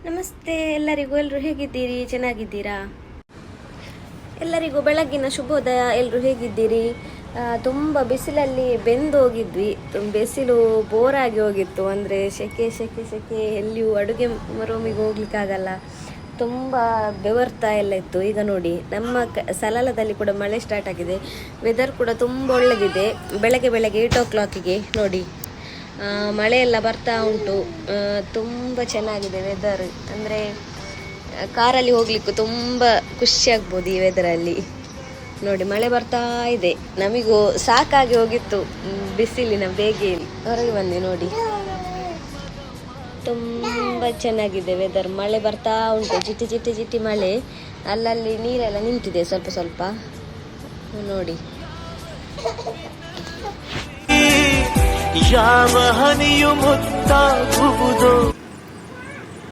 ನಮಸ್ತೆ ಎಲ್ಲರೂ ಹೇಗಿದ್ದೀರಿ? ಚೆನ್ನಾಗಿದ್ದೀರಾ? ಎಲ್ಲರಿಗೂ ಬೆಳಗ್ಗಿನ ಶುಭೋದಯ. ಎಲ್ಲರೂ ಹೇಗಿದ್ದೀರಿ? ತುಂಬ ಬಿಸಿಲಲ್ಲಿ ಬೆಂದು ಹೋಗಿದ್ವಿ. ಬಿಸಿಲು ಬೋರಾಗಿ ಹೋಗಿತ್ತು. ಅಂದರೆ ಸೆಕೆ ಸೆಕೆ ಸೆಕೆ, ಎಲ್ಲಿಯೂ ಅಡುಗೆ ರೂಮಿಗೆ ಹೋಗ್ಲಿಕ್ಕಾಗಲ್ಲ. ತುಂಬ ಬೆವರ್ತಾ ಎಲ್ಲ ಇತ್ತು. ಈಗ ನೋಡಿ ನಮ್ಮ ಸಲಾಲದಲ್ಲಿ ಕೂಡ ಮಳೆ ಸ್ಟಾರ್ಟ್ ಆಗಿದೆ. ವೆದರ್ ಕೂಡ ತುಂಬ ಒಳ್ಳೆದಿದೆ. ಬೆಳಗ್ಗೆ 8 o'clockಗೆ ನೋಡಿ ಮಳೆ ಎಲ್ಲ ಬರ್ತಾ ಉಂಟು. ತುಂಬ ಚೆನ್ನಾಗಿದೆ ವೆದರ್. ಅಂದರೆ ಕಾರಲ್ಲಿ ಹೋಗ್ಲಿಕ್ಕೂ ತುಂಬ ಖುಷಿ ಆಗ್ಬೋದು ಈ ವೆದರಲ್ಲಿ. ನೋಡಿ ಮಳೆ ಬರ್ತಾ ಇದೆ. ನಮಿಗೂ ಸಾಕಾಗಿ ಹೋಗಿತ್ತು ಬಿಸಿಲಿನ ಬೇಗೆಯಲ್ಲಿ. ಹೊರಗೆ ಬಂದೆ ನೋಡಿ, ತುಂಬ ಚೆನ್ನಾಗಿದೆ ವೆದರ್. ಮಳೆ ಬರ್ತಾ ಉಂಟು, ಜಿಟಿ ಜಿಟಿ ಜಿಟಿ ಮಳೆ. ಅಲ್ಲಲ್ಲಿ ನೀರೆಲ್ಲ ನಿಂತಿದೆ ಸ್ವಲ್ಪ ಸ್ವಲ್ಪ ನೋಡಿ. ಯಾವ ಹನಿಯು ಮುತ್ತಾಗುವುದೋ